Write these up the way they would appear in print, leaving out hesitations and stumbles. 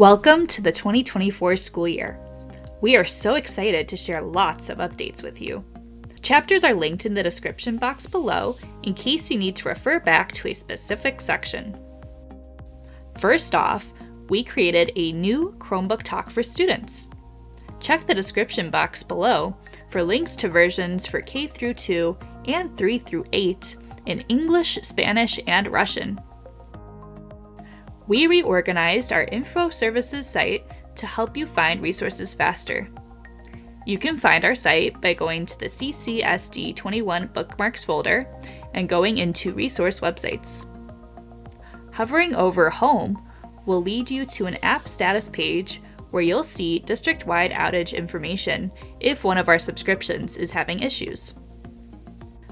Welcome to the 2024 school year. We are so excited to share lots of updates with you. Chapters are linked in the description box below in case you need to refer back to a specific section. First off, we created a new Chromebook talk for students. Check the description box below for links to versions for K-2 and 3-8 in English, Spanish, and Russian. We reorganized our info services site to help you find resources faster. You can find our site by going to the CCSD21 bookmarks folder and going into resource websites. Hovering over Home will lead you to an app status page where you'll see district-wide outage information if one of our subscriptions is having issues.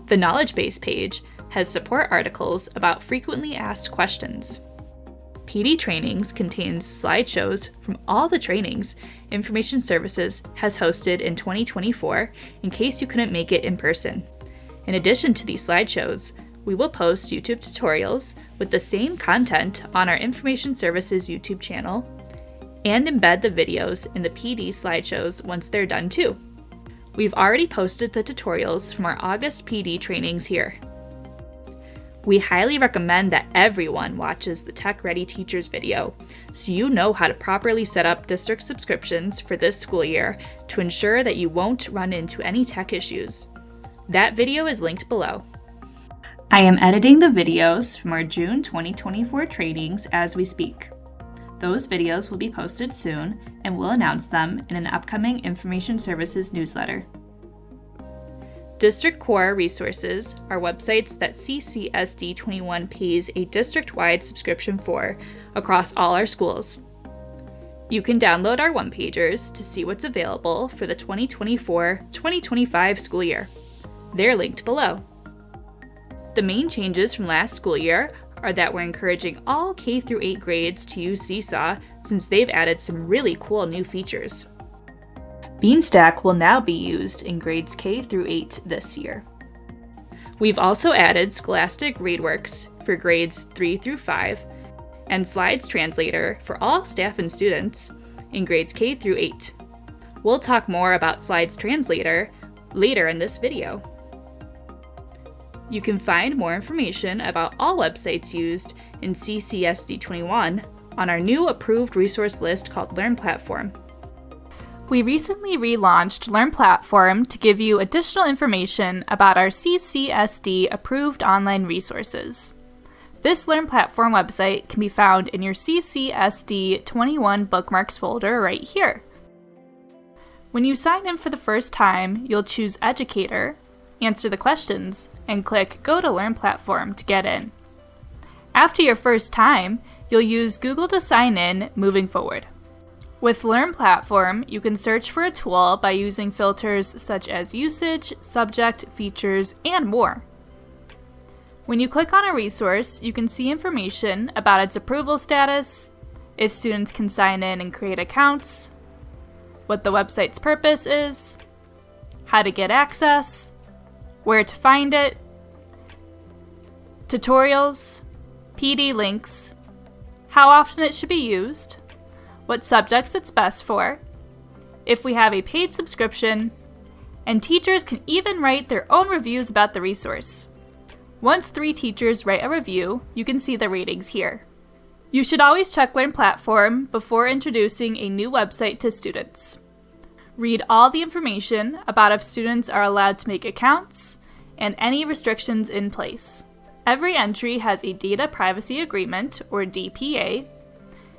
The Knowledge Base page has support articles about frequently asked questions. PD Trainings contains slideshows from all the trainings Information Services has hosted in 2024 in case you couldn't make it in person. In addition to these slideshows, we will post YouTube tutorials with the same content on our Information Services YouTube channel and embed the videos in the PD slideshows once they're done too. We've already posted the tutorials from our August PD trainings here. We highly recommend that everyone watches the Tech Ready Teachers video so you know how to properly set up district subscriptions for this school year to ensure that you won't run into any tech issues. That video is linked below. I am editing the videos from our June 2024 trainings as we speak. Those videos will be posted soon and we'll announce them in an upcoming Information Services newsletter. District Core resources are websites that CCSD21 pays a district-wide subscription for across all our schools. You can download our one-pagers to see what's available for the 2024-2025 school year. They're linked below. The main changes from last school year are that we're encouraging all K-8 grades to use SeeSaw since they've added some really cool new features. Beanstack will now be used in grades K-8 this year. We've also added Scholastic ReadWorks for grades 3-5 and Slides Translator for all staff and students in grades K-8. We'll talk more about Slides Translator later in this video. You can find more information about all websites used in CCSD21 on our new approved resource list called Learn Platform. We recently relaunched Learn Platform to give you additional information about our CCSD approved online resources. This Learn Platform website can be found in your CCSD21 bookmarks folder right here. When you sign in for the first time, you'll choose Educator, answer the questions, and click Go to Learn Platform to get in. After your first time, you'll use Google to sign in moving forward. With Learn Platform, you can search for a tool by using filters such as usage, subject, features, and more. When you click on a resource, you can see information about its approval status, if students can sign in and create accounts, what the website's purpose is, how to get access, where to find it, tutorials, PD links, how often it should be used, what subjects it's best for, if we have a paid subscription, and teachers can even write their own reviews about the resource. Once 3 teachers write a review, you can see the ratings here. You should always check Learn Platform before introducing a new website to students. Read all the information about if students are allowed to make accounts and any restrictions in place. Every entry has a Data Privacy Agreement, or DPA,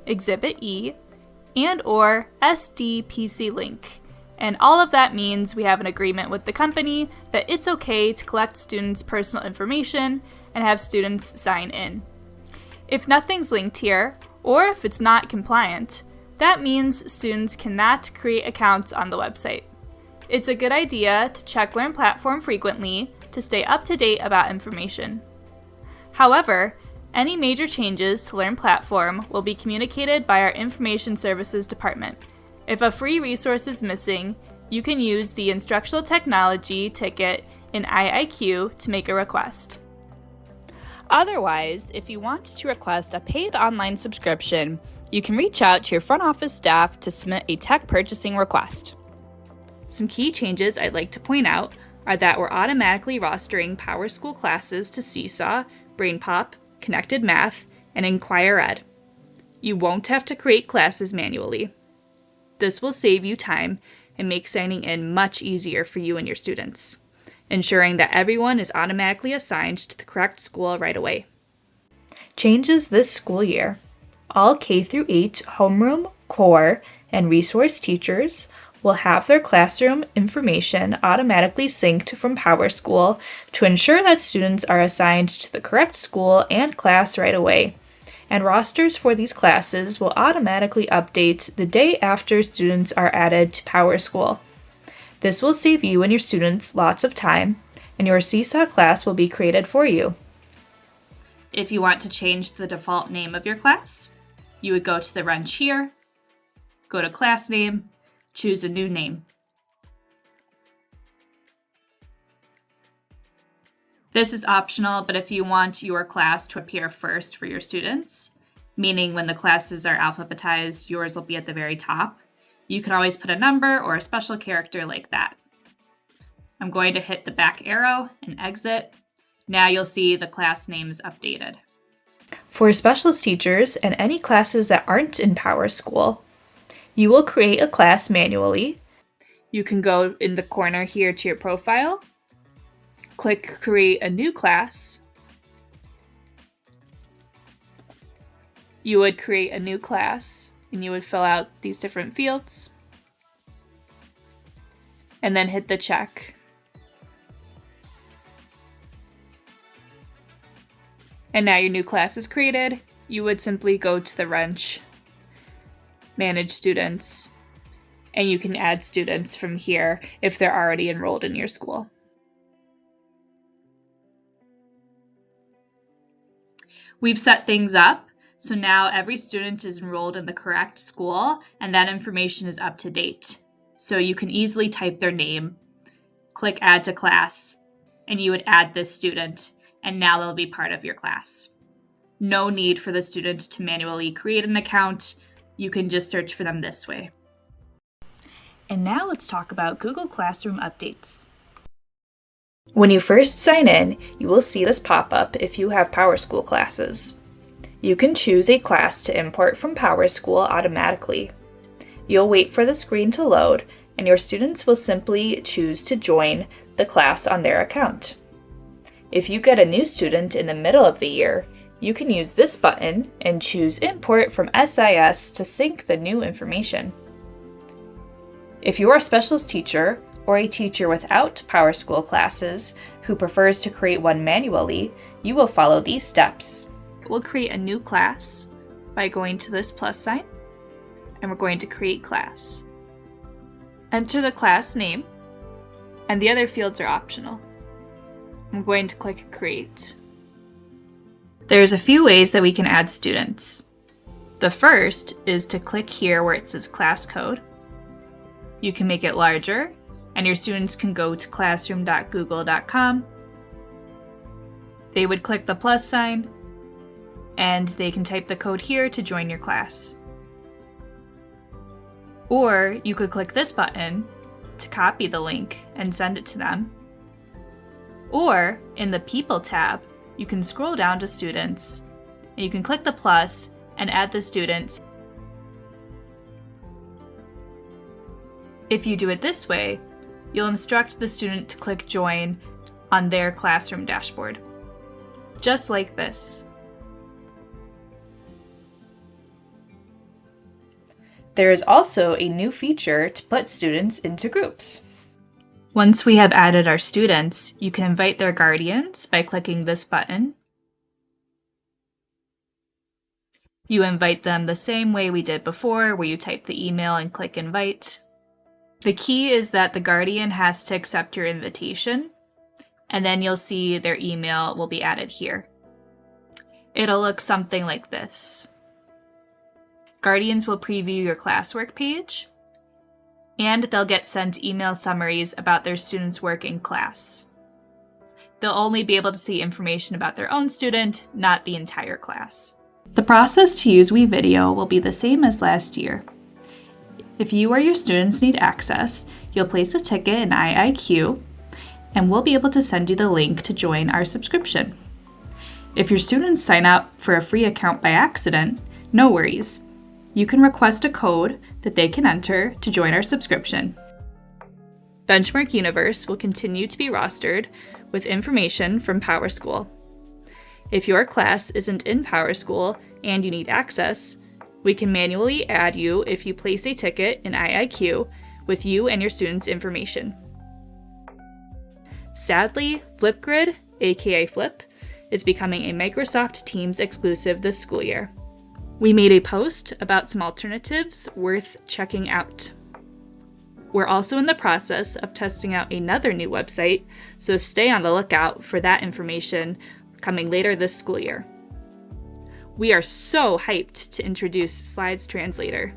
Exhibit E, and/or SDPC link. And all of that means we have an agreement with the company that it's okay to collect students' personal information and have students sign in. If nothing's linked here, or if it's not compliant, that means students cannot create accounts on the website. It's a good idea to check Learn Platform frequently to stay up to date about information. However, any major changes to Learn Platform will be communicated by our Information Services Department. If a free resource is missing, you can use the Instructional Technology ticket in IIQ to make a request. Otherwise, if you want to request a paid online subscription, you can reach out to your front office staff to submit a tech purchasing request. Some key changes I'd like to point out are that we're automatically rostering PowerSchool classes to SeeSaw, BrainPop, Connected Math, and InquirED. You won't have to create classes manually. This will save you time and make signing in much easier for you and your students, ensuring that everyone is automatically assigned to the correct school right away. Changes this school year. All K-8 homeroom, core, and resource teachers will have their classroom information automatically synced from PowerSchool to ensure that students are assigned to the correct school and class right away. And rosters for these classes will automatically update the day after students are added to PowerSchool. This will save you and your students lots of time, and your SeeSaw class will be created for you. If you want to change the default name of your class, you would go to the wrench here, go to class name, choose a new name. This is optional, but if you want your class to appear first for your students, meaning when the classes are alphabetized, yours will be at the very top, you can always put a number or a special character like that. I'm going to hit the back arrow and exit. Now you'll see the class name is updated. For specialist teachers and any classes that aren't in PowerSchool, you will create a class manually. You can go in the corner here to your profile, click Create a New Class. You would create a new class and you would fill out these different fields and then hit the check. And now your new class is created. You would simply go to the wrench, manage students, and you can add students from here if they're already enrolled in your school. We've set things up, so now every student is enrolled in the correct school and that information is up to date. So you can easily type their name, click Add to Class, and you would add this student, and now they'll be part of your class. No need for the student to manually create an account. You can just search for them this way. And now let's talk about Google Classroom updates. When you first sign in, you will see this pop up if you have PowerSchool classes. You can choose a class to import from PowerSchool automatically. You'll wait for the screen to load, and your students will simply choose to join the class on their account. If you get a new student in the middle of the year, you can use this button and choose Import from SIS to sync the new information. If you are a specialist teacher or a teacher without PowerSchool classes who prefers to create one manually, you will follow these steps. We'll create a new class by going to this plus sign, and we're going to create class. Enter the class name, and the other fields are optional. I'm going to click Create. There's a few ways that we can add students. The first is to click here where it says class code. You can make it larger, and your students can go to classroom.google.com. They would click the plus sign, and they can type the code here to join your class. Or you could click this button to copy the link and send it to them. Or in the People tab, you can scroll down to Students, and you can click the plus and add the students. If you do it this way, you'll instruct the student to click Join on their classroom dashboard, just like this. There is also a new feature to put students into groups. Once we have added our students, you can invite their guardians by clicking this button. You invite them the same way we did before, where you type the email and click Invite. The key is that the guardian has to accept your invitation, and then you'll see their email will be added here. It'll look something like this. Guardians will preview your classwork page, and they'll get sent email summaries about their students' work in class. they'll only be able to see information about their own student, not the entire class. The process to use WeVideo will be the same as last year. If you or your students need access, you'll place a ticket in IIQ, and we'll be able to send you the link to join our subscription. If your students sign up for a free account by accident, no worries. You can request a code that they can enter to join our subscription. Benchmark Universe will continue to be rostered with information from PowerSchool. If your class isn't in PowerSchool and you need access, we can manually add you if you place a ticket in IIQ with you and your students' information. Sadly, Flipgrid, aka Flip, is becoming a Microsoft Teams exclusive this school year. We made a post about some alternatives worth checking out. We're also in the process of testing out another new website, so stay on the lookout for that information coming later this school year. We are so hyped to introduce Translator.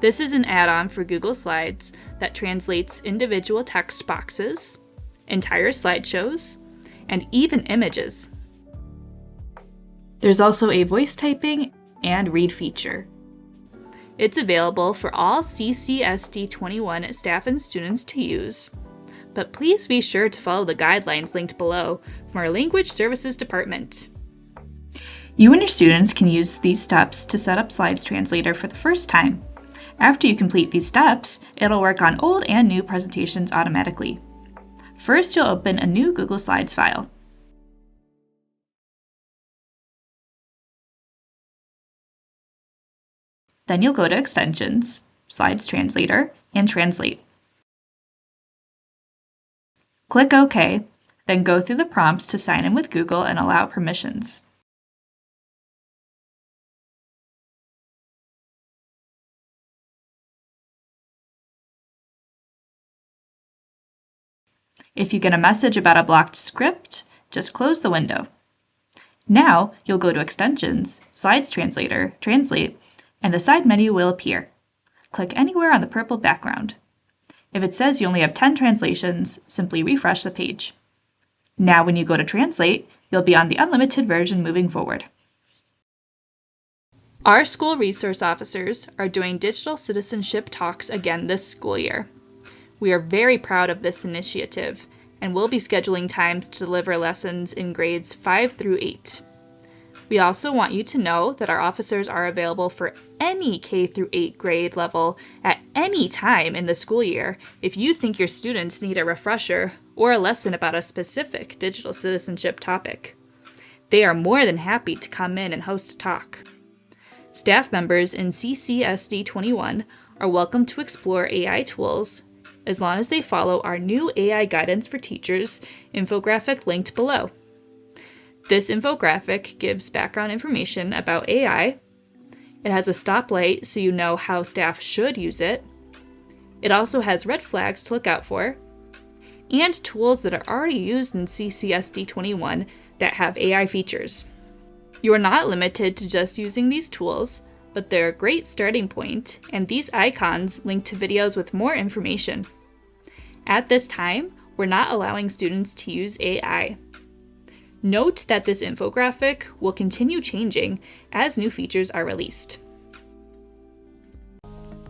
This is an add-on for Google Slides that translates individual text boxes, entire slideshows, and even images. There's also a voice typing and read feature. It's available for all CCSD 21 staff and students to use, but please be sure to follow the guidelines linked below from our Language Services Department. You and your students can use these steps to set up Translator for the first time. After you complete these steps, it'll work on old and new presentations automatically. First, you'll open a new Google Slides file. Then you'll go to Extensions, Slides Translator, and Translate. Click OK, then go through the prompts to sign in with Google and allow permissions. If you get a message about a blocked script, just close the window. Now, you'll go to Extensions, Slides Translator, Translate, and the side menu will appear. Click anywhere on the purple background. If it says you only have 10 translations, simply refresh the page. Now when you go to Translate, you'll be on the unlimited version moving forward. Our school resource officers are doing digital citizenship talks again this school year. We are very proud of this initiative, and we'll be scheduling times to deliver lessons in grades 5 through 8. We also want you to know that our officers are available for any K through 8 grade level at any time in the school year if you think your students need a refresher or a lesson about a specific digital citizenship topic. They are more than happy to come in and host a talk. Staff members in CCSD 21 are welcome to explore AI tools as long as they follow our new AI Guidance for Teachers infographic linked below. This infographic gives background information about AI. It has a stoplight so you know how staff should use it. It also has red flags to look out for, and tools that are already used in CCSD 21 that have AI features. You are not limited to just using these tools, but they're a great starting point, and these icons link to videos with more information. At this time, we're not allowing students to use AI. Note that this infographic will continue changing as new features are released.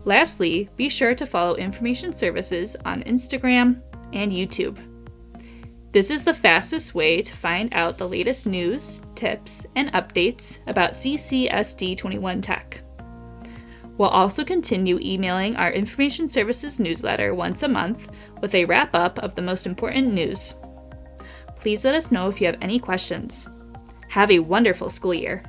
Lastly, be sure to follow Information Services on Instagram and YouTube. This is the fastest way to find out the latest news, tips, and updates about CCSD 21 tech. We'll also continue emailing our Information Services newsletter once a month with a wrap-up of the most important news. Please let us know if you have any questions. Have a wonderful school year.